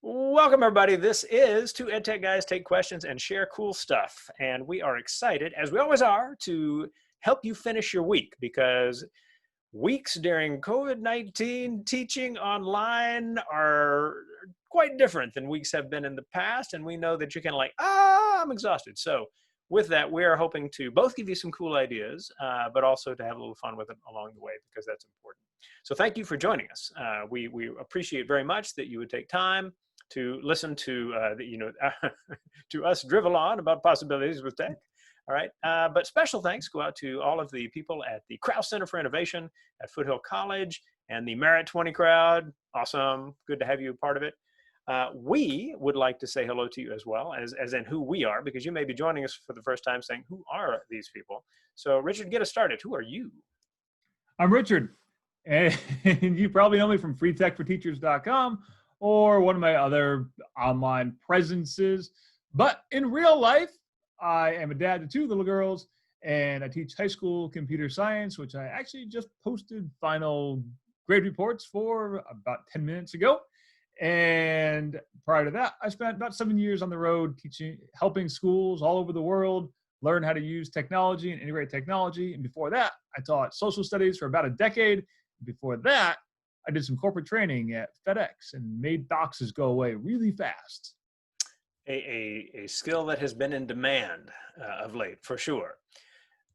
Welcome, everybody. This is Two EdTech Guys Take Questions and Share Cool Stuff. And we are excited, as we always are, to help you finish your week because weeks during COVID-19 teaching online are quite different than weeks have been in the past. And we know that you're kind of like, I'm exhausted. So with that, we are hoping to both give you some cool ideas, but also to have a little fun with it along the way because that's important. So thank you for joining us. We appreciate very much that you would take time to listen to to us drivel on about possibilities with tech. All right, but special thanks go out to all of the people at the Krause Center for Innovation at Foothill College and the Merit 20 crowd. Awesome, good to have you a part of it. We would like to say hello to you as well, as in who we are, because you may be joining us for the first time saying, who are these people? So Richard, get us started. Who are you? I'm Richard, and you probably know me from freetechforteachers.com or one of my other online presences. But in real life, I am a dad to two little girls, and I teach high school computer science, which I actually just posted final grade reports for about 10 minutes ago. And prior to that, I spent about 7 years on the road teaching, helping schools all over the world learn how to use technology and integrate technology. And before that, I taught social studies for about a decade. Before that, I did some corporate training at FedEx and made boxes go away really fast. A skill that has been in demand of late, for sure.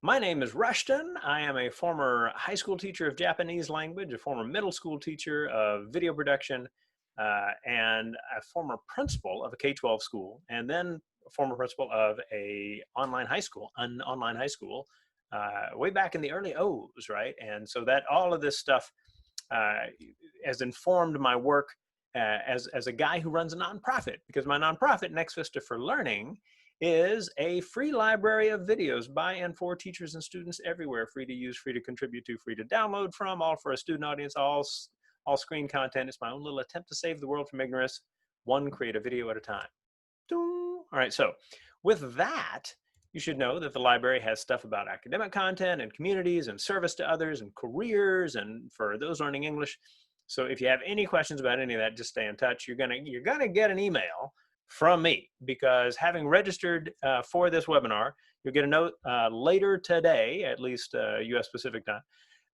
My name is Rushton. I am a former high school teacher of Japanese language, a former middle school teacher of video production, and a former principal of a K-12 school, and then a former principal of an online high school, way back in the early O's, right? And so that all of this stuff has informed my work as a guy who runs a nonprofit, because my nonprofit, Next Vista for Learning, is a free library of videos by and for teachers and students everywhere, free to use, free to contribute to, free to download from, all for a student audience, all screen content. It's my own little attempt to save the world from ignorance, one creative video at a time. All right, so with that, you should know that the library has stuff about academic content and communities and service to others and careers and for those learning English. So if you have any questions about any of that, just stay in touch. You're gonna get an email from me, because having registered for this webinar, you'll get a note later today, at least US Pacific time,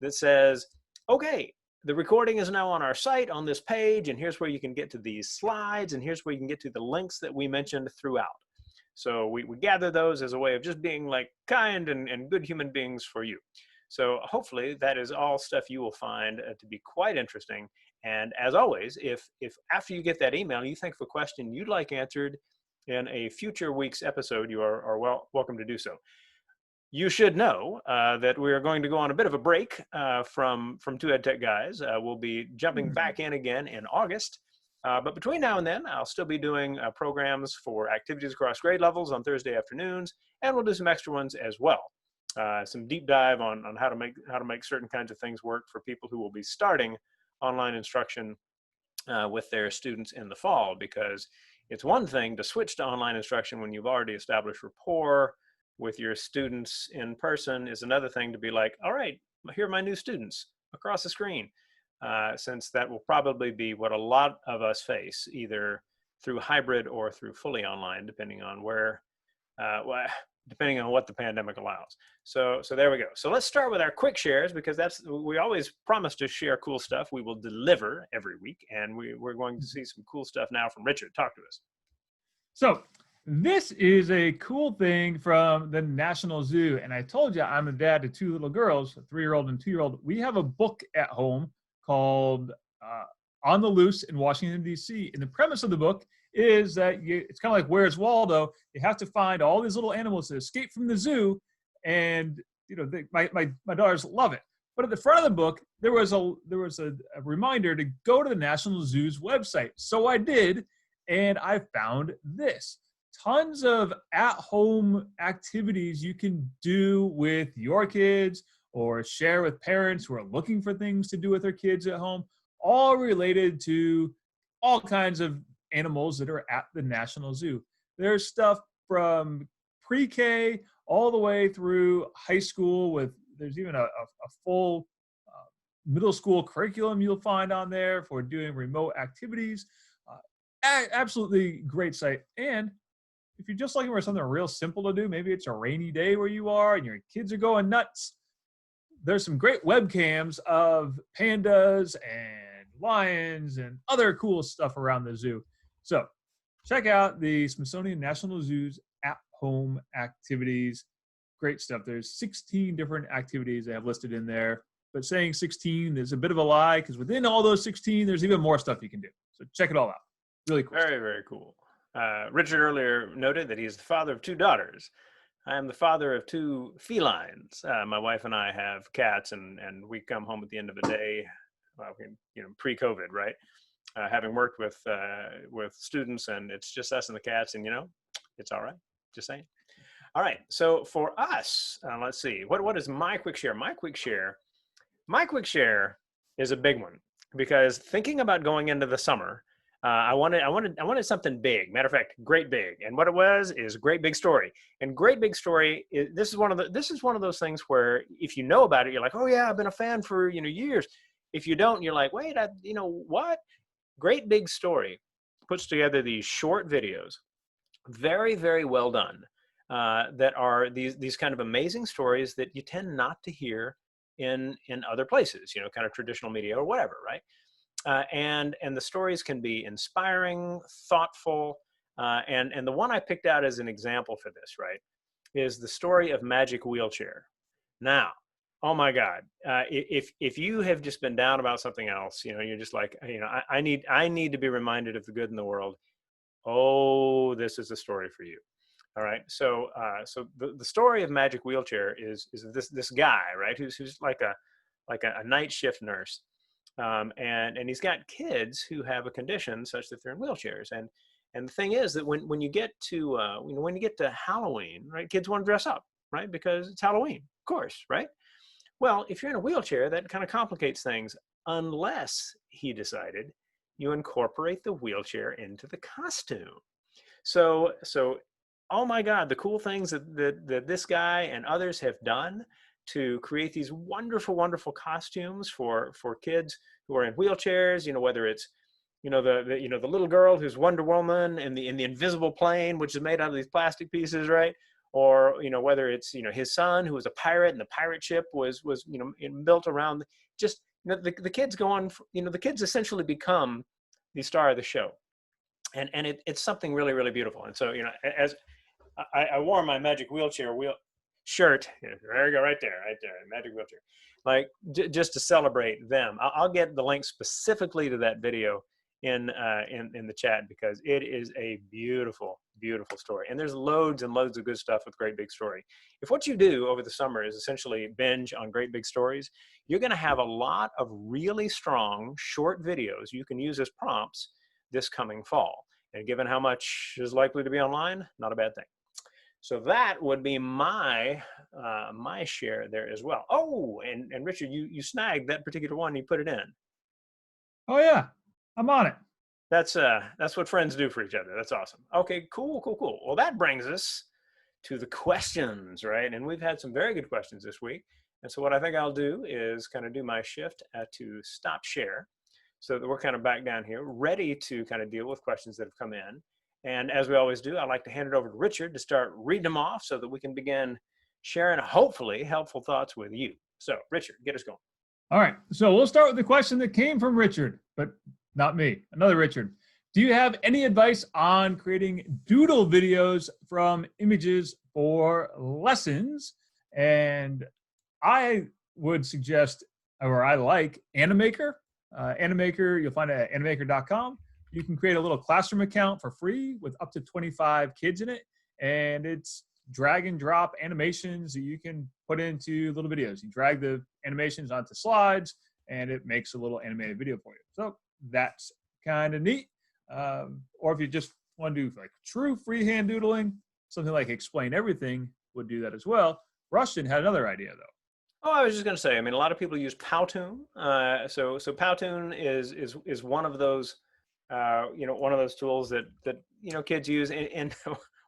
that says, okay, the recording is now on our site on this page, and here's where you can get to these slides, and here's where you can get to the links that we mentioned throughout. So we gather those as a way of just being like kind and good human beings for you. So hopefully that is all stuff you will find to be quite interesting. And as always, if after you get that email, you think of a question you'd like answered in a future week's episode, you are welcome to do so. You should know that we are going to go on a bit of a break from Two EdTech Guys. We'll be jumping back in again in August. But between now and then, I'll still be doing programs for activities across grade levels on Thursday afternoons, and we'll do some extra ones as well. Some deep dive on how to make certain kinds of things work for people who will be starting online instruction with their students in the fall, because it's one thing to switch to online instruction when you've already established rapport with your students in person. Is another thing to be like, all right, here are my new students across the screen, since that will probably be what a lot of us face, either through hybrid or through fully online, depending on depending on what the pandemic allows. So there we go. So let's start with our quick shares, because we always promise to share cool stuff. We will deliver every week, and we're going to see some cool stuff now from Richard. Talk to us. So this is a cool thing from the National Zoo. And I told you I'm a dad to two little girls, a 3-year-old and 2-year-old. We have a book at home called On the Loose in Washington, D.C. And the premise of the book is that it's kind of like Where's Waldo? You have to find all these little animals that escape from the zoo, and my daughters love it. But at the front of the book, there was a reminder to go to the National Zoo's website. So I did, and I found this. Tons of at-home activities you can do with your kids or share with parents who are looking for things to do with their kids at home, all related to all kinds of animals that are at the National Zoo. There's stuff from pre-K all the way through high school. There's even a full middle school curriculum you'll find on there for doing remote activities. Absolutely great site. And if you're just looking for something real simple to do, maybe it's a rainy day where you are and your kids are going nuts. There's some great webcams of pandas and lions and other cool stuff around the zoo. So check out the Smithsonian National Zoo's at-home activities. Great stuff. There's 16 different activities they have listed in there. But saying 16 is a bit of a lie because within all those 16, there's even more stuff you can do. So check it all out. Really cool. Very, very cool. Richard earlier noted that he is the father of 2 daughters. I am the father of 2 felines. My wife and I have cats, and we come home at the end of the day, well, pre-COVID, right? Having worked with students, and it's just us and the cats, and it's all right. Just saying. All right. So for us, let's see. What is my quick share? My quick share is a big one because thinking about going into the summer. I wanted something big. Matter of fact, great big. And what it was is Great Big Story. And Great Big Story this is one of those things where if you know about it, you're like, oh yeah, I've been a fan for years. If you don't, you're like, wait, what? Great Big Story puts together these short videos, very, very well done, that are these kind of amazing stories that you tend not to hear in other places, kind of traditional media or whatever, right? And the stories can be inspiring, thoughtful, and the one I picked out as an example for this, right, is the story of Magic Wheelchair. Now, oh my God, if you have just been down about something else, you're just like, I need to be reminded of the good in the world. Oh, this is a story for you. All right, so the story of Magic Wheelchair is this guy, right, who's like a night shift nurse. And he's got kids who have a condition such that they're in wheelchairs. And the thing is that when you get to when you get to Halloween, right, kids want to dress up, right, because it's Halloween, of course, right? Well, if you're in a wheelchair, that kind of complicates things unless he decided you incorporate the wheelchair into the costume. So oh my God, the cool things that this guy and others have done to create these wonderful, wonderful costumes for kids who are in wheelchairs, whether it's, the little girl who's Wonder Woman in the invisible plane, which is made out of these plastic pieces, right? Or, whether it's, his son who was a pirate and the pirate ship was built around just, the kids go on, the kids essentially become the star of the show. And it's something really, really beautiful. And so, as I wore my Magic Wheelchair shirt, there you go, right there, Magic Wheelchair, like just to celebrate them. I'll get the link specifically to that video in the chat because it is a beautiful, beautiful story. And there's loads and loads of good stuff with Great Big Story. If what you do over the summer is essentially binge on Great Big Stories, you're going to have a lot of really strong short videos you can use as prompts this coming fall. And given how much is likely to be online, not a bad thing. So that would be my my share there as well. Oh, and Richard, you snagged that particular one. You put it in. Oh yeah, I'm on it. That's what friends do for each other. That's awesome. Okay, cool. Well, that brings us to the questions, right? And we've had some very good questions this week. And so what I think I'll do is kind of do my shift to stop share, so that we're kind of back down here, ready to kind of deal with questions that have come in. And as we always do, I'd like to hand it over to Richard to start reading them off so that we can begin sharing hopefully helpful thoughts with you. So Richard, get us going. All right. So we'll start with the question that came from Richard, but not me, another Richard. Do you have any advice on creating doodle videos from images for lessons? And I would suggest, or I like Animaker. Animaker, you'll find it at animaker.com. You can create a little classroom account for free with up to 25 kids in it. And it's drag and drop animations that you can put into little videos. You drag the animations onto slides and it makes a little animated video for you. So that's kind of neat. Or if you just want to do like true freehand doodling, something like Explain Everything would do that as well. Rushton had another idea though. Oh, I was just going to say, I mean, a lot of people use Powtoon. So Powtoon is one of those, one of those tools that kids use, and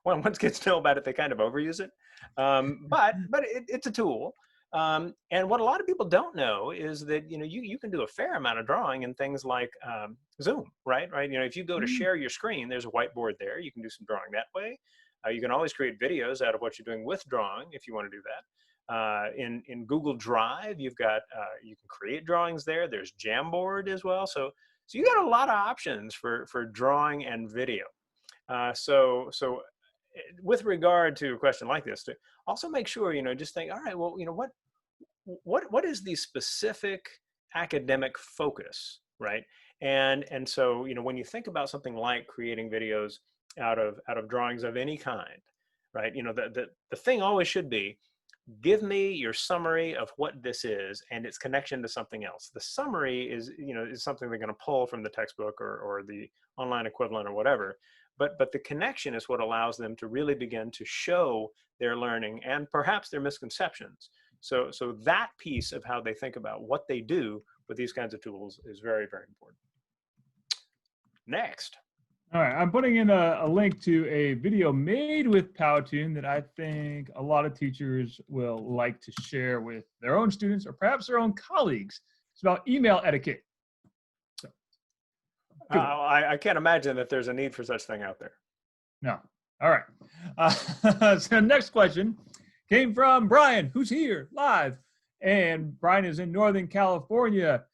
once kids know about it, they kind of overuse it. But it's a tool. And what a lot of people don't know is that, you can do a fair amount of drawing in things like Zoom, right? If you go to Mm. share your screen, there's a whiteboard there. You can do some drawing that way. You can always create videos out of what you're doing with drawing if you want to do that. In Google Drive, you can create drawings there. There's Jamboard as well. So you got a lot of options for drawing and video. So with regard to a question like this, to also make sure, just think, all right, well, what is the specific academic focus, right? And so, when you think about something like creating videos out of drawings of any kind, right? The thing always should be, give me your summary of what this is and its connection to something else. The summary is something they're going to pull from the textbook or the online equivalent or whatever. But the connection is what allows them to really begin to show their learning and perhaps their misconceptions. So that piece of how they think about what they do with these kinds of tools is very, very important. Next. All right, I'm putting in a link to a video made with Powtoon that I think a lot of teachers will like to share with their own students or perhaps their own colleagues. It's about email etiquette. So, I can't imagine that there's a need for such thing out there. No. All right. So next question came from Brian, who's here live. And Brian is in Northern California.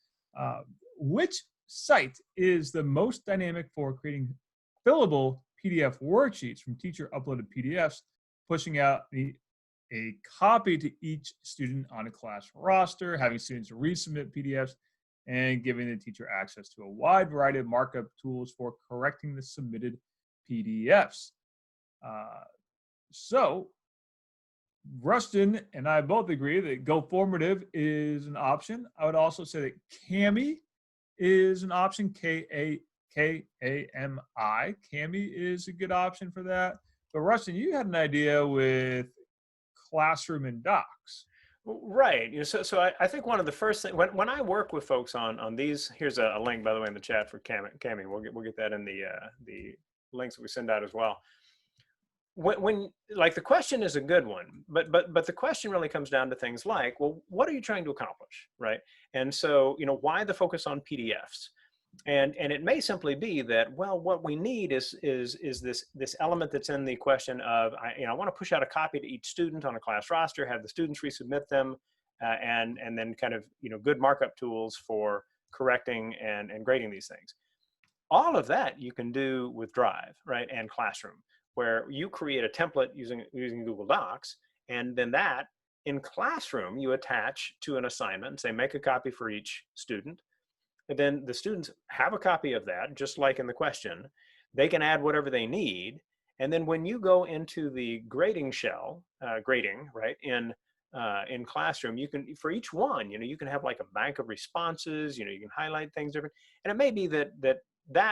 Which site is the most dynamic for creating fillable PDF worksheets from teacher uploaded PDFs, pushing out a copy to each student on a class roster, having students resubmit PDFs, and giving the teacher access to a wide variety of markup tools for correcting the submitted PDFs? So Rushton and I both agree that GoFormative is an option. I would also say that Kami is an option, Kami. Kami is a good option for that. But Rushton, you had an idea with Classroom and Docs. Right. So I think one of the first things, when I work with folks on these, here's a link, by the way, in the chat for Kami. We'll get that in the links that we send out as well. When like the question is a good one, but the question really comes down to things like, well, what are you trying to accomplish, right? And so, why the focus on PDFs? And it may simply be that, well, what we need is this element that's in the question of, I want to push out a copy to each student on a class roster, have the students resubmit them, and then kind of, good markup tools for correcting and grading these things. All of that you can do with Drive, right, and Classroom, where you create a template using Google Docs, and then that in Classroom you attach to an assignment and say, make a copy for each student. And then the students have a copy of that, just like in the question. They can add whatever they need. And then when you go into the grading shell, grading, right, in Classroom, you can, for each one, you can have like a bank of responses, you can highlight things different. And it may be that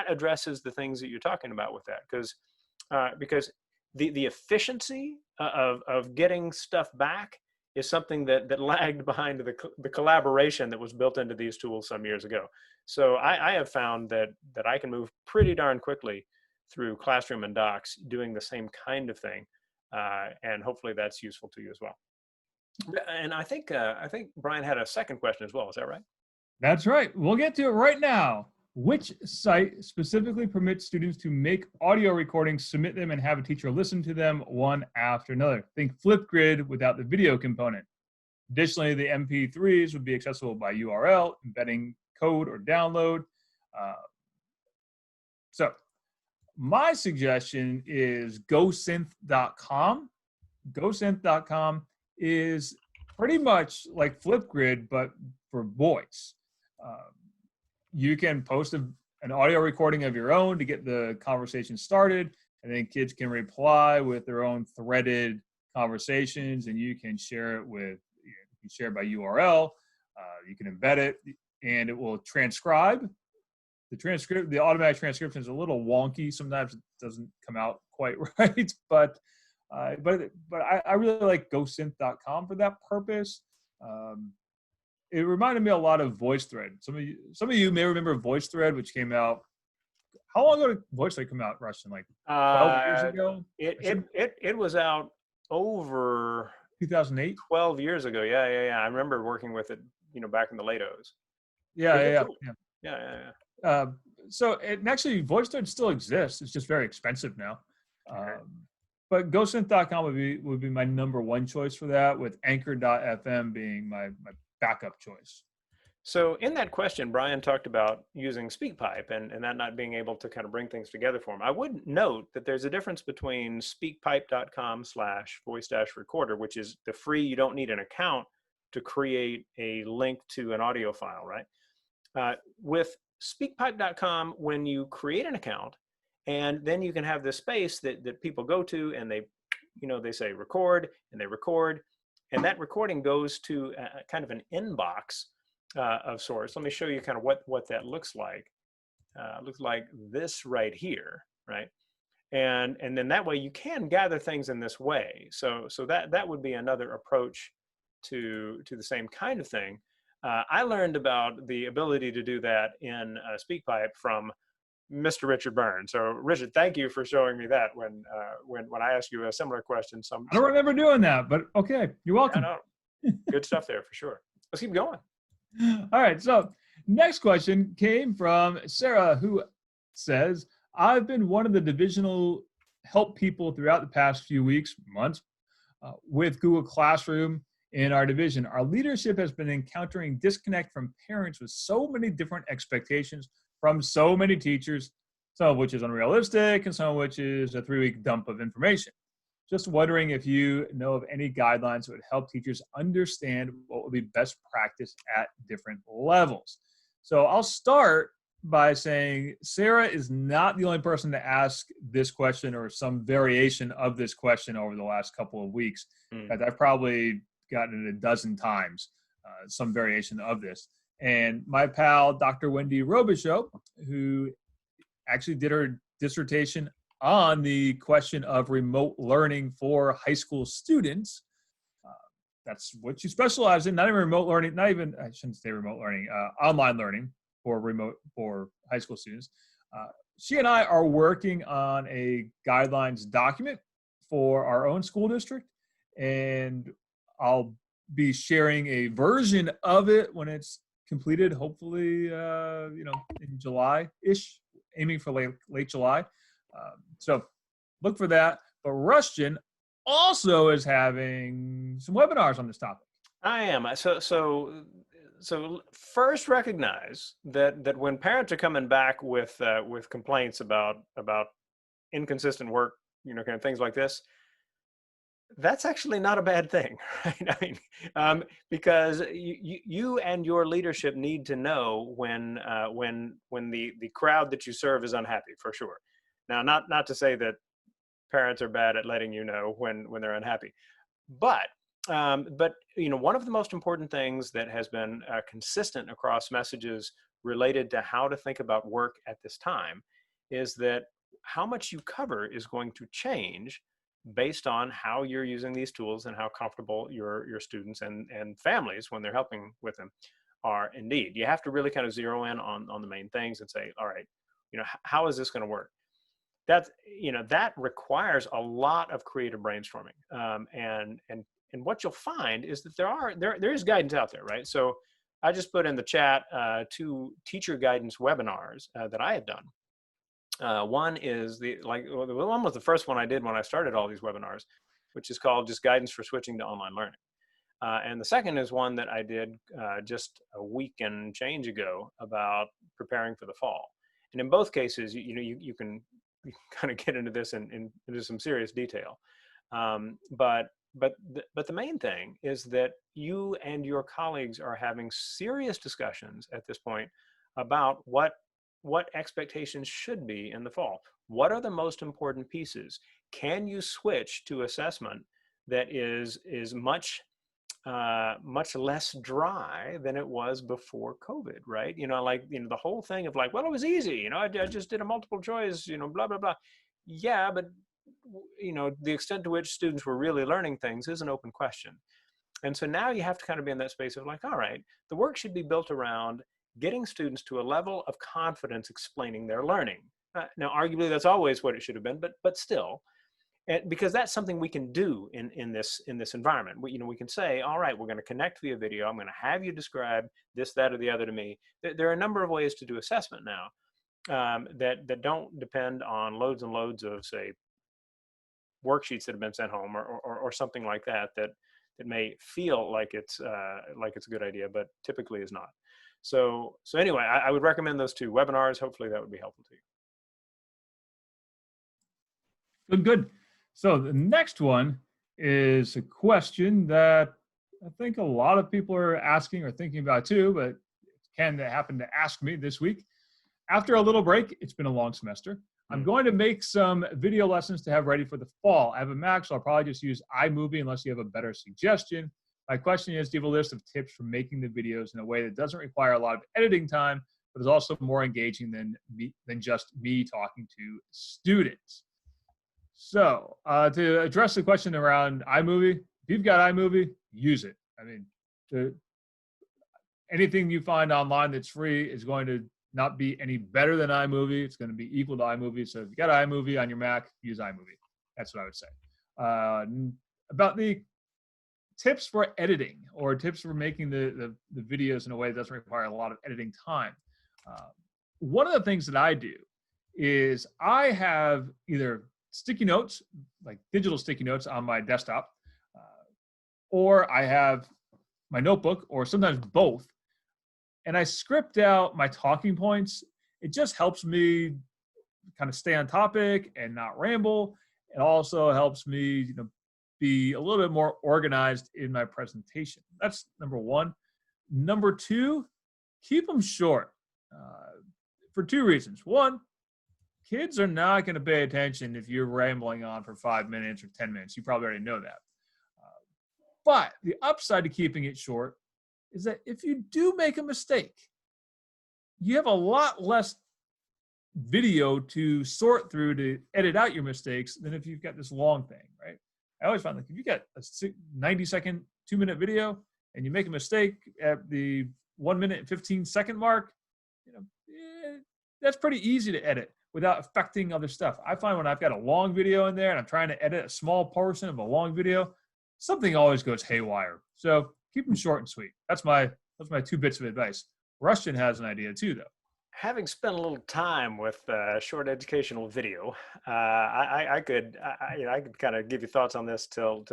addresses the things that you're talking about with that, because the efficiency of getting stuff back is something that lagged behind the collaboration that was built into these tools some years ago. So I have found that I can move pretty darn quickly through Classroom and Docs doing the same kind of thing, and hopefully that's useful to you as well. And I think Brian had a second question as well. Is that right? That's right. We'll get to it right now. Which site specifically permits students to make audio recordings, submit them, and have a teacher listen to them one after another? Think Flipgrid without the video component. Additionally, the MP3s would be accessible by URL, embedding code or download. So my suggestion is GoSynth.com. GoSynth.com is pretty much like Flipgrid, but for voice. You can post an audio recording of your own to get the conversation started, and then kids can reply with their own threaded conversations, and you can share it by URL. You can embed it, and it will transcribe. The automatic transcription is a little wonky. Sometimes it doesn't come out quite right, but I really like GoSynth.com for that purpose. It reminded me a lot of VoiceThread. Some of you may remember VoiceThread, which came out. How long ago did VoiceThread come out, Rushton? Like 12 years ago? It was out over 2008. 12 years ago. Yeah. I remember working with it, back in the late O's. Yeah, Pretty yeah, cool. yeah. Yeah. Uh, so it actually VoiceThread still exists. It's just very expensive now. Okay. But GoSynth.com would be my number one choice for that, with Anchor.fm being my backup choice. So in that question, Brian talked about using Speakpipe and that not being able to kind of bring things together for him. I would note that there's a difference between speakpipe.com/voice-recorder, which is the free, you don't need an account to create a link to an audio file, right? With speakpipe.com, when you create an account, and then you can have this space that people go to, and they say record, and they record, and that recording goes to kind of an inbox of sorts. Let me show you kind of what that looks like. Looks like this right here, right? And then that way you can gather things in this way. So that would be another approach to the same kind of thing. I learned about the ability to do that in Speakpipe from Mr. Richard Byrne. So Richard, thank you for showing me that when I asked you a similar question. I don't remember doing that, but okay, you're welcome. No, good stuff there for sure. Let's keep going. All right, so next question came from Sarah, who says, I've been one of the divisional help people throughout the past few weeks, months, with Google Classroom in our division. Our leadership has been encountering disconnect from parents with so many different expectations from so many teachers, some of which is unrealistic and some of which is a 3-week dump of information. Just wondering if you know of any guidelines that would help teachers understand what would be best practice at different levels. So I'll start by saying Sarah is not the only person to ask this question or some variation of this question over the last couple of weeks. In fact, I've probably gotten it a dozen times, some variation of this. And my pal, Dr. Wendy Robichaud, who actually did her dissertation on the question of remote learning for high school students. That's what she specialized in, not even remote learning, not even, I shouldn't say remote learning, online learning for high school students. She and I are working on a guidelines document for our own school district, and I'll be sharing a version of it when it's completed, hopefully, in July-ish, aiming for late July. So look for that. But Rushton also is having some webinars on this topic. I am. So first recognize that when parents are coming back with complaints about inconsistent work, kind of things like this, that's actually not a bad thing, right? I mean, because you and your leadership need to know when the crowd that you serve is unhappy, for sure. Now, not to say that parents are bad at letting you know when they're unhappy, but one of the most important things that has been consistent across messages related to how to think about work at this time is that how much you cover is going to change based on how you're using these tools and how comfortable your students and families, when they're helping with them, are indeed. You have to really kind of zero in on the main things and say, all right, how is this going to work? That requires a lot of creative brainstorming, and what you'll find is that there is guidance out there, right? So I just put in the chat 2 teacher guidance webinars that I have done. One is the one was the first one I did when I started all these webinars, which is called just Guidance for Switching to Online Learning. And the second is one that I did just a week and change ago about preparing for the fall. And in both cases, you can kind of get into this into some serious detail. But the main thing is that you and your colleagues are having serious discussions at this point about what expectations should be in the fall. What are the most important pieces? Can you switch to assessment that is much less dry than it was before COVID, right? The whole thing of well, it was easy, I just did a multiple choice, blah, blah, blah. Yeah, but the extent to which students were really learning things is an open question. And so now you have to kind of be in that space of all right, the work should be built around getting students to a level of confidence explaining their learning. Now, arguably that's always what it should have been, but still. And because that's something we can do in this environment. We can say, all right, we're going to connect via video. I'm going to have you describe this, that, or the other to me. There are a number of ways to do assessment now that don't depend on loads and loads of, say, worksheets that have been sent home or something like that may feel like it's a good idea, but typically is not. So anyway, I would recommend those 2 webinars. Hopefully that would be helpful to you. Good. So the next one is a question that I think a lot of people are asking or thinking about too, but Ken happened to ask me this week. After a little break, it's been a long semester. I'm going to make some video lessons to have ready for the fall. I have a Mac, so I'll probably just use iMovie unless you have a better suggestion. My question is, do you have a list of tips for making the videos in a way that doesn't require a lot of editing time, but is also more engaging than just me talking to students? So to address the question around iMovie, if you've got iMovie, use it. I mean, anything you find online that's free is going to not be any better than iMovie. It's going to be equal to iMovie. So if you got iMovie on your Mac, use iMovie. That's what I would say. About the tips for editing or tips for making the videos in a way that doesn't require a lot of editing time. One of the things that I do is I have either sticky notes, like digital sticky notes on my desktop, or I have my notebook, or sometimes both, and I script out my talking points. It just helps me kind of stay on topic and not ramble. It also helps me, be a little bit more organized in my presentation. That's number 1. Number 2, keep them short for 2 reasons. 1, kids are not going to pay attention if you're rambling on for 5 minutes or 10 minutes. You probably already know that. But the upside to keeping it short is that if you do make a mistake, you have a lot less video to sort through to edit out your mistakes than if you've got this long thing, right? I always find, like, if you got a 90-second, 2-minute video and you make a mistake at the 1 minute and 15-second mark, that's pretty easy to edit without affecting other stuff. I find when I've got a long video in there and I'm trying to edit a small portion of a long video, something always goes haywire. So keep them short and sweet. That's my 2 bits of advice. Rushton has an idea too, though. Having spent a little time with short educational video, I could kind of give you thoughts on this till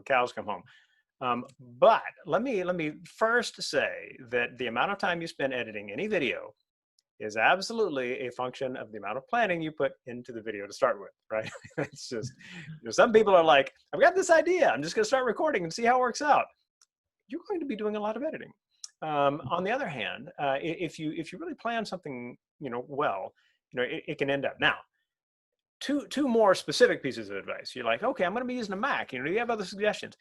cows come home. But let me first say that the amount of time you spend editing any video is absolutely a function of the amount of planning you put into the video to start with, right? It's just, some people are like, I've got this idea, I'm just going to start recording and see how it works out. You're going to be doing a lot of editing. On the other hand, if you really plan something, well, it can end up. Now, two more specific pieces of advice. You're like, okay, I'm going to be using a Mac. Do you have other suggestions?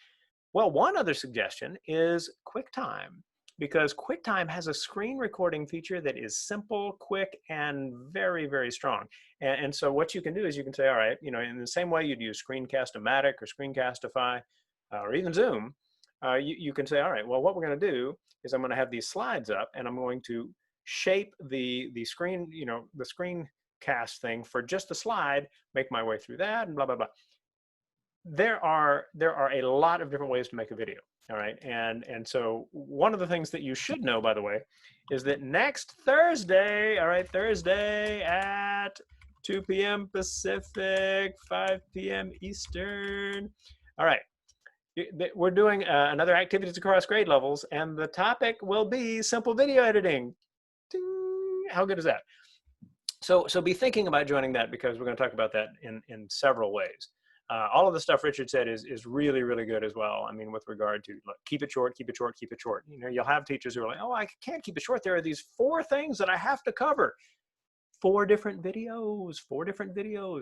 Well, one other suggestion is QuickTime, because QuickTime has a screen recording feature that is simple, quick, and very, very strong. And so what you can do is you can say, all right, in the same way you'd use Screencast-O-Matic or Screencastify or even Zoom, you can say, all right, well, what we're going to do is I'm going to have these slides up and I'm going to shape the screen, the screencast thing for just the slide, make my way through that, and blah, blah, blah. There are a lot of different ways to make a video. All right. And so one of the things that you should know, by the way, is that next Thursday, all right, Thursday at 2 p.m. Pacific, 5 p.m. Eastern. All right. We're doing another activities across grade levels, and the topic will be simple video editing. Ding. How good is that? So be thinking about joining that, because we're going to talk about that in several ways. All of the stuff Richard said is really, really good as well. I mean, with regard to, look, keep it short, keep it short, keep it short. You'll have teachers who are like, oh, I can't keep it short. There are these 4 things that I have to cover. 4 different videos,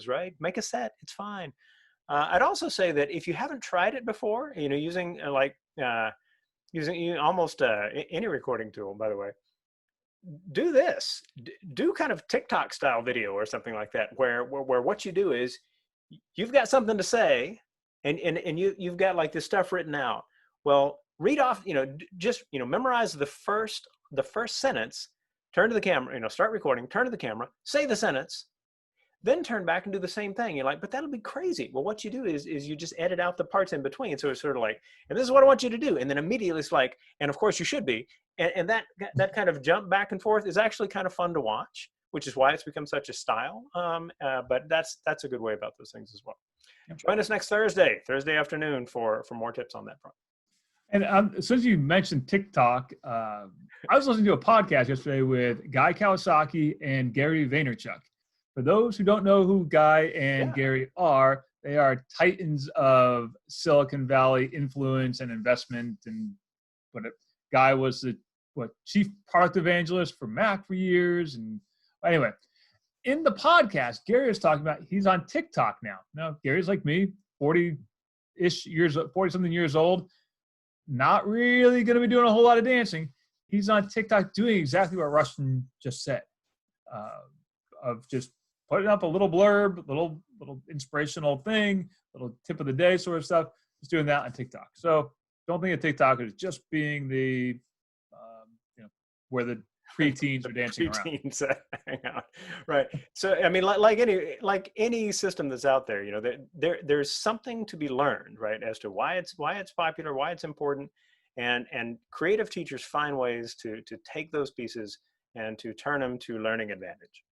right? Make a set, it's fine. I'd also say that if you haven't tried it before, using almost any recording tool, by the way, do this. Do kind of TikTok style video or something like that, where what you do is, you've got something to say, and you've got like this stuff written out. Well, read off, just memorize the first sentence, turn to the camera, start recording, turn to the camera, say the sentence, then turn back and do the same thing. You're like, but that'll be crazy. Well, what you do is you just edit out the parts in between. So it's sort of like, and this is what I want you to do. And then immediately it's like, and of course you should be. And that kind of jump back and forth is actually kind of fun to watch, which is why it's become such a style. But that's a good way about those things as well. Join us next Thursday afternoon for more tips on that front. And since you mentioned TikTok, I was listening to a podcast yesterday with Guy Kawasaki and Gary Vaynerchuk. For those who don't know who Guy and Gary are, they are titans of Silicon Valley influence and investment. And Guy was the chief product evangelist for Mac for years. And anyway, in the podcast, Gary is talking about he's on TikTok now. Now, Gary's like me, 40-something years old. Not really going to be doing a whole lot of dancing. He's on TikTok doing exactly what Rushton just said, of just putting up a little blurb, little inspirational thing, little tip of the day sort of stuff. Just doing that on TikTok. So don't think of TikTok as just being the, where the preteens are dancing around. Preteens hang out, right? So I mean, like any system that's out there, there's something to be learned, right, as to why it's popular, why it's important, and creative teachers find ways to take those pieces and to turn them to learning advantage.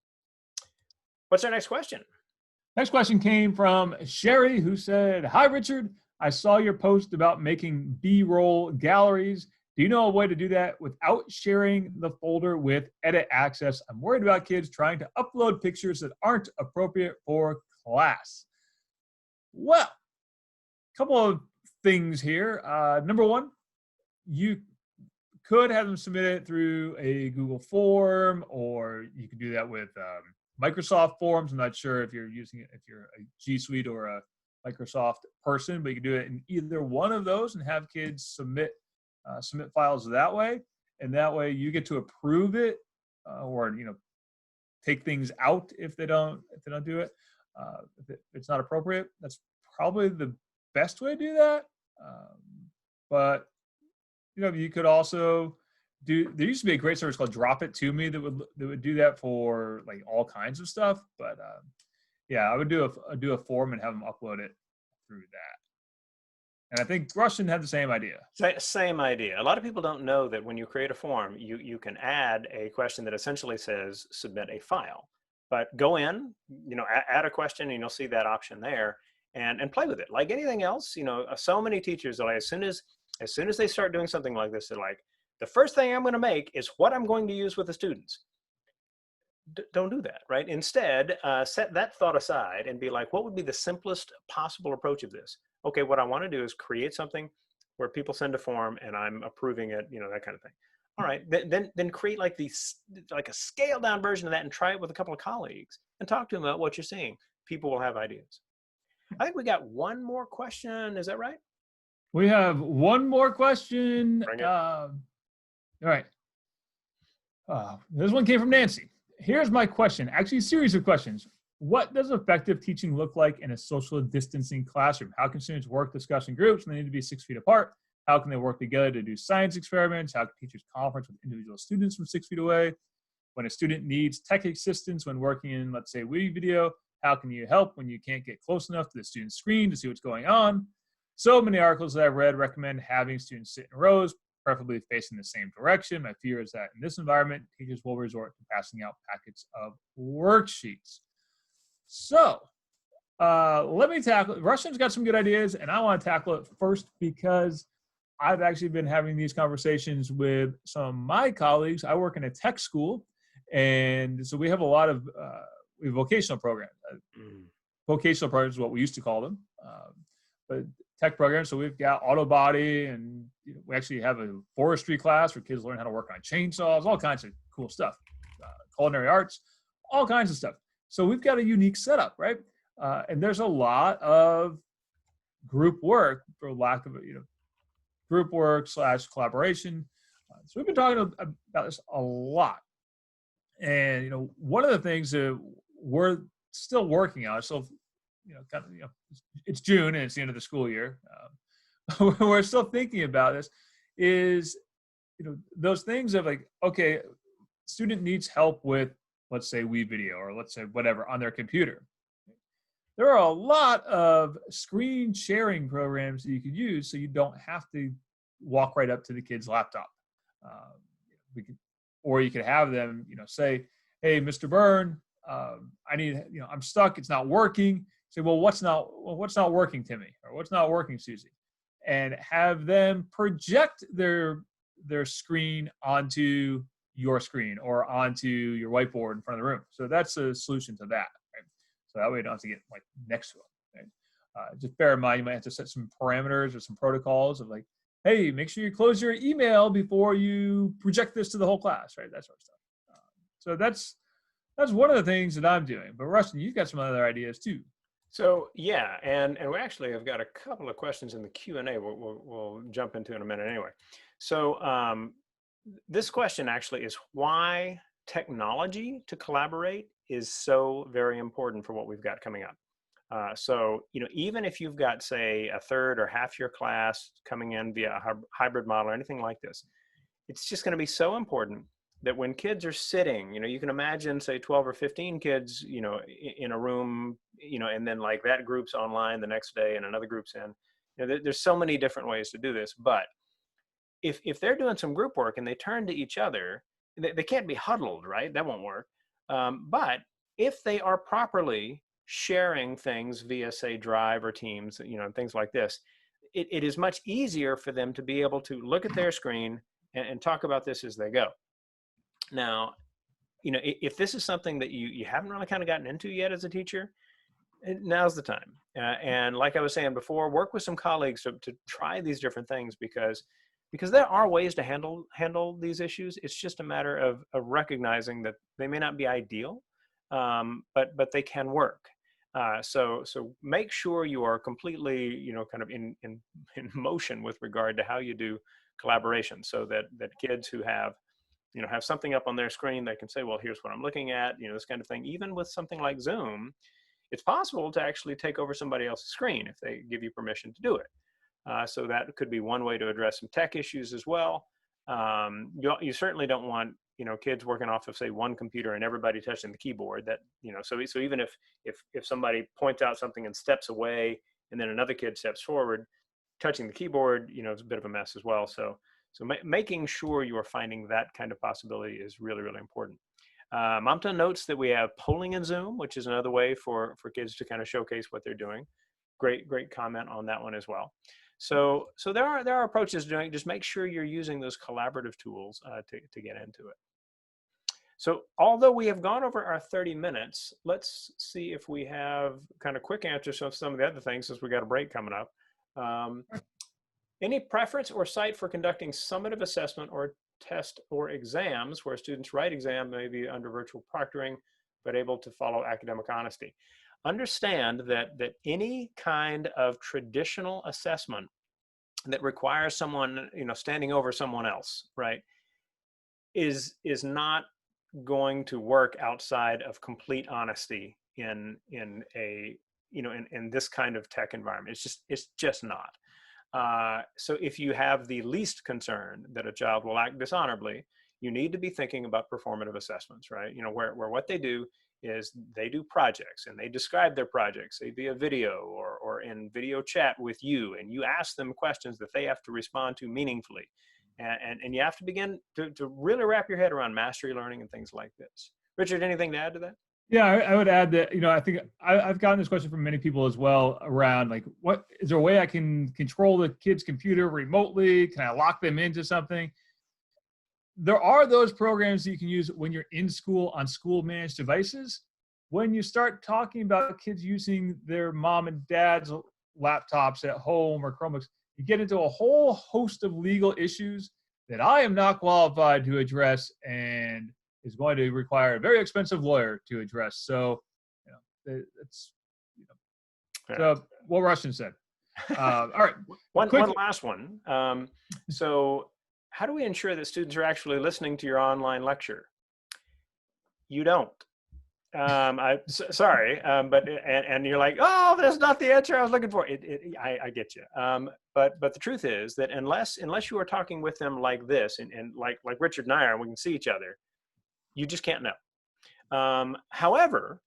What's our next question? Next question came from Sherry, who said, "Hi, Richard. I saw your post about making B-roll galleries. Do you know a way to do that without sharing the folder with edit access? I'm worried about kids trying to upload pictures that aren't appropriate for class." Well, a couple of things here. Number one, you could have them submit it through a Google form, or you could do that with Microsoft Forms. I'm not sure if you're a G Suite or a Microsoft person, but you can do it in either one of those and have kids submit files that way, and that way you get to approve it, or take things out if they don't do it. If it's not appropriate, that's probably the best way to do that. But you could also do. There used to be a great service called Drop It To Me that would do that for like all kinds of stuff. But I would do a form and have them upload it through that. And I think Rushton had the same idea. Same idea. A lot of people don't know that when you create a form, you can add a question that essentially says submit a file. But go in, add a question, and you'll see that option there, and play with it. Like anything else, so many teachers are like, as soon as they start doing something like this, they're like, the first thing I'm going to make is what I'm going to use with the students. Don't do that, right? Instead, set that thought aside and be like, what would be the simplest possible approach of this? Okay, what I want to do is create something where people send a form and I'm approving it, that kind of thing. All right, then create like a scaled down version of that and try it with a couple of colleagues and talk to them about what you're seeing. People will have ideas. I think we got one more question. Is that right? We have one more question. Bring it. All right. This one came from Nancy. Here's my question, actually a series of questions. What does effective teaching look like in a social distancing classroom? How can students work, discuss in groups when they need to be 6 feet apart? How can they work together to do science experiments? How can teachers conference with individual students from 6 feet away? When a student needs tech assistance when working in, let's say, Wii video, how can you help when you can't get close enough to the student's screen to see what's going on? So many articles that I've read recommend having students sit in rows, preferably facing the same direction. My fear is that in this environment, teachers will resort to passing out packets of worksheets. So let me tackle it. Rushton's got some good ideas, and I want to tackle it first because I've actually been having these conversations with some of my colleagues. I work in a tech school, and so we have a lot of vocational programs. Vocational programs is what we used to call them, but tech programs. So we've got auto body, and we actually have a forestry class where kids learn how to work on chainsaws, all kinds of cool stuff, culinary arts, all kinds of stuff. So we've got a unique setup, right? And there's a lot of group work, for lack of group work / collaboration. So we've been talking about this a lot. And one of the things that we're still working on, so it's June and it's the end of the school year. We're still thinking about this. Is those things of like, okay, student needs help with let's say WeVideo or let's say whatever on their computer. There are a lot of screen sharing programs that you could use so you don't have to walk right up to the kid's laptop. Or you could have them, say, hey, Mr. Byrne, I need, I'm stuck. It's not working. Say, well, what's not working, Timmy? Or what's not working, Susie? And have them project their screen onto your screen or onto your whiteboard in front of the room. So that's a solution to that. Right? So that way you don't have to get like next to them. Right? Just bear in mind, you might have to set some parameters or some protocols of like, hey, make sure you close your email before you project this to the whole class, right? That sort of stuff. So that's one of the things that I'm doing. But Rushton, you've got some other ideas too. So yeah, and we actually have got a couple of questions in the Q&A we'll jump into in a minute anyway. So this question actually is why technology to collaborate is so very important for what we've got coming up. So, even if you've got, say, a third or half your class coming in via a hybrid model or anything like this, it's just going to be so important that when kids are sitting, you can imagine, say, 12 or 15 kids, in a room, and then like that group's online the next day and another group's in. There's so many different ways to do this. But if they're doing some group work and they turn to each other, they can't be huddled, right? That won't work. But if they are properly sharing things via, say, Drive or Teams, things like this, it is much easier for them to be able to look at their screen and talk about this as they go. Now, if this is something that you haven't really kind of gotten into yet as a teacher, now's the time. And like I was saying before, work with some colleagues to try these different things because there are ways to handle these issues. It's just a matter of recognizing that they may not be ideal, but they can work. So make sure you are completely, kind of in motion with regard to how you do collaboration, so that kids who have something up on their screen, they can say, well, here's what I'm looking at, this kind of thing. Even with something like Zoom, it's possible to actually take over somebody else's screen if they give you permission to do it. So that could be one way to address some tech issues as well. You certainly don't want kids working off of, say, one computer and everybody touching the keyboard. That so even if somebody points out something and steps away and then another kid steps forward, touching the keyboard, it's a bit of a mess as well. So making sure you are finding that kind of possibility is really, really important. Mamta notes that we have polling in Zoom, which is another way for kids to kind of showcase what they're doing. Great comment on that one as well. So there are approaches to doing it. Just make sure you're using those collaborative tools to get into it. So although we have gone over our 30 minutes, let's see if we have kind of quick answers of some of the other things, since we got a break coming up. Any preference or site for conducting summative assessment or test or exams where students write exam maybe under virtual proctoring, but able to follow academic honesty? Understand that any kind of traditional assessment that requires someone, standing over someone else, right, is not going to work outside of complete honesty in this kind of tech environment. It's just not. So if you have the least concern that a child will act dishonorably, you need to be thinking about performative assessments, right? Where what they do is they do projects and they describe their projects, say via video or in video chat with you, and you ask them questions that they have to respond to meaningfully. And you have to begin to really wrap your head around mastery learning and things like this. Richard, anything to add to that? Yeah, I would add that, I think I've gotten this question from many people as well around like, what is there a way I can control the kid's computer remotely? Can I lock them into something? There are those programs that you can use when you're in school on school managed devices. When you start talking about kids using their mom and dad's laptops at home or Chromebooks, you get into a whole host of legal issues that I am not qualified to address and is going to require a very expensive lawyer to address. So, it's, so what Rushton said. All right. One last one. So how do we ensure that students are actually listening to your online lecture? You don't. Sorry, but you're like, oh, that's not the answer I was looking for. I get you. But the truth is that unless you are talking with them like this, and like Richard and I are, and we can see each other, you just can't know. However,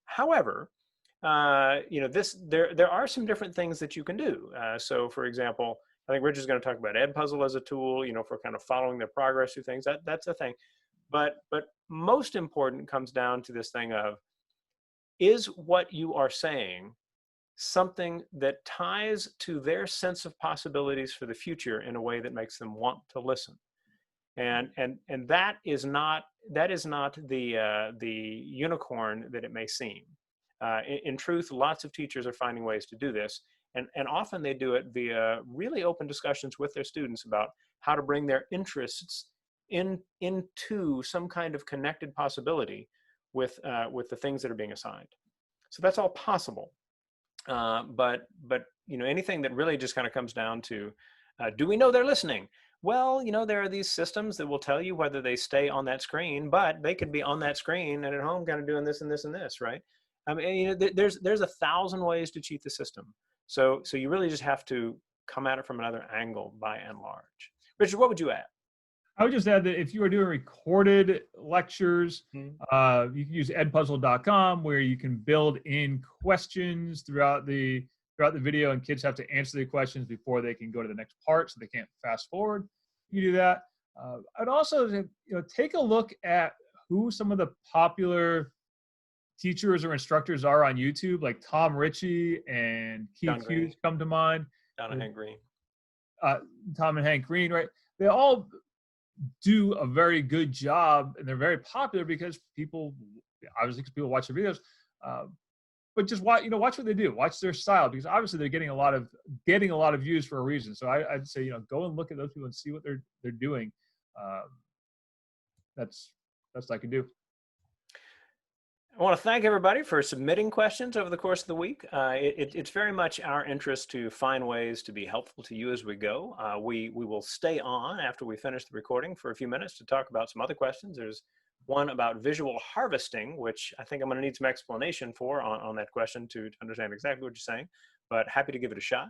there are some different things that you can do. So, for example, I think Rich is going to talk about Edpuzzle as a tool, for kind of following their progress through things. That's a thing. But most important comes down to this thing of, is what you are saying something that ties to their sense of possibilities for the future in a way that makes them want to listen? And that is not the unicorn that it may seem. In truth, lots of teachers are finding ways to do this, and often they do it via really open discussions with their students about how to bring their interests into some kind of connected possibility with the things that are being assigned. So that's all possible. But anything that really just kind of comes down to, do we know they're listening? Well, there are these systems that will tell you whether they stay on that screen, but they could be on that screen and at home kind of doing this and this and this, right? I mean, there's 1,000 ways to cheat the system. So you really just have to come at it from another angle by and large. Richard, what would you add? I would just add that if you are doing recorded lectures, you can use edpuzzle.com, where you can build in questions throughout the video, and kids have to answer the questions before they can go to the next part, so they can't fast forward. You do that. I'd also take a look at who some of the popular teachers or instructors are on YouTube, like Tom Ritchie and Keith Hughes come to mind. Don and Hank Green. Tom and Hank Green, right? They all do a very good job, and they're very popular because people watch their videos. But just watch what they do, watch their style, because obviously they're getting a lot of views for a reason. So I'd say, go and look at those people and see what they're doing. That's what I can do. I want to thank everybody for submitting questions over the course of the week. It's very much our interest to find ways to be helpful to you as we go. We will stay on after we finish the recording for a few minutes to talk about some other questions. There's one about visual harvesting, which I think I'm going to need some explanation for on that question to understand exactly what you're saying, but happy to give it a shot.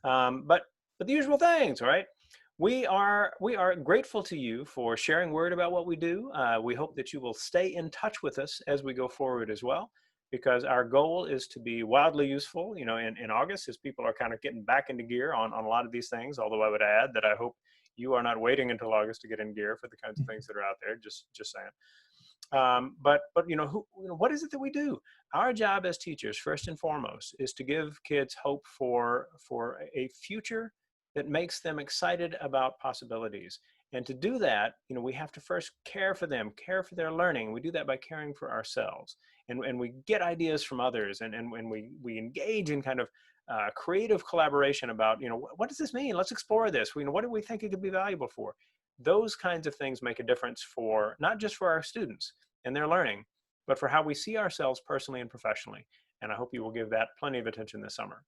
But the usual things, right? We are grateful to you for sharing word about what we do. We hope that you will stay in touch with us as we go forward as well, because our goal is to be wildly useful, in August, as people are kind of getting back into gear on a lot of these things. Although I would add that I hope you are not waiting until August to get in gear for the kinds of things that are out there. Just saying. But what is it that we do? Our job as teachers, first and foremost, is to give kids hope for a future that makes them excited about possibilities. And to do that, we have to first care for them, care for their learning. We do that by caring for ourselves. And we get ideas from others, and we engage in kind of creative collaboration about, what does this mean? Let's explore this. What do we think it could be valuable for? Those kinds of things make a difference for, not just for our students and their learning, but for how we see ourselves personally and professionally. And I hope you will give that plenty of attention this summer.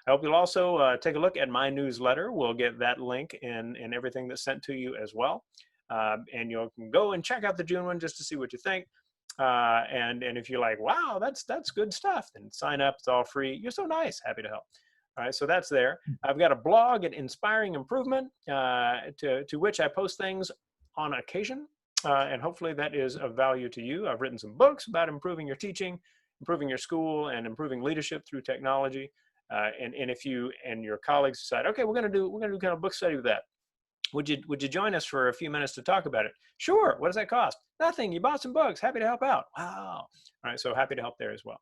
I hope you'll also take a look at my newsletter. We'll get that link in everything that's sent to you as well. And you can go and check out the June one just to see what you think. And if you're like, wow, that's good stuff, then sign up. It's all free. You're so nice. Happy to help. All right, so that's there. I've got a blog at Inspiring Improvement, to which I post things on occasion. And hopefully that is of value to you. I've written some books about improving your teaching, improving your school, and improving leadership through technology. And if you and your colleagues decide, okay, we're gonna do kind of book study with that, would you join us for a few minutes to talk about it? Sure. What does that cost? Nothing. You bought some books. Happy to help out. Wow. All right. So happy to help there as well.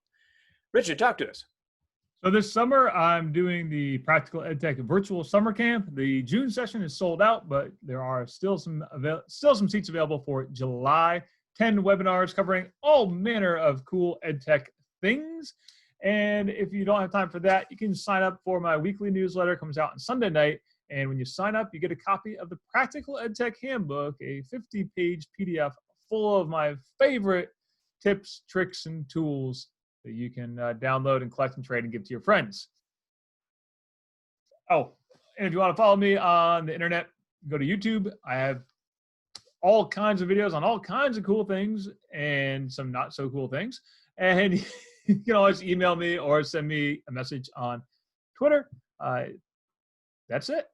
Richard, talk to us. So this summer, I'm doing the Practical EdTech virtual summer camp. The June session is sold out, but there are still some seats available for July. 10 webinars covering all manner of cool EdTech things. And if you don't have time for that, you can sign up for my weekly newsletter. It comes out on Sunday night. And when you sign up, you get a copy of the Practical EdTech Handbook, a 50-page PDF full of my favorite tips, tricks, and tools that you can download and collect and trade and give to your friends. Oh, and if you want to follow me on the internet, go to YouTube. I have all kinds of videos on all kinds of cool things and some not so cool things. And you can always email me or send me a message on Twitter. That's it.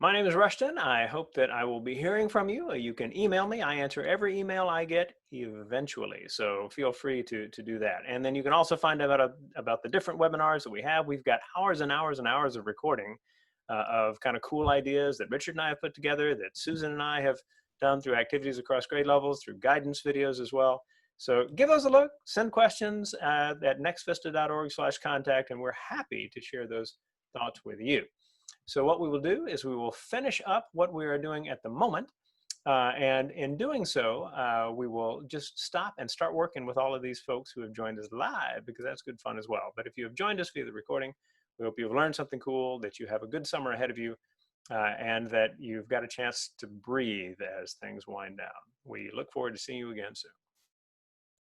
My name is Rushton. I hope that I will be hearing from you. You can email me. I answer every email I get eventually. So feel free to do that. And then you can also find out about the different webinars that we have. We've got hours and hours and hours of recording of kind of cool ideas that Richard and I have put together, that Susan and I have done through activities across grade levels, through guidance videos as well. So give those a look, send questions at nextvista.org/contact, and we're happy to share those thoughts with you. So what we will do is we will finish up what we are doing at the moment. And in doing so, we will just stop and start working with all of these folks who have joined us live, because that's good fun as well. But if you have joined us via the recording, we hope you've learned something cool, that you have a good summer ahead of you, and that you've got a chance to breathe as things wind down. We look forward to seeing you again soon.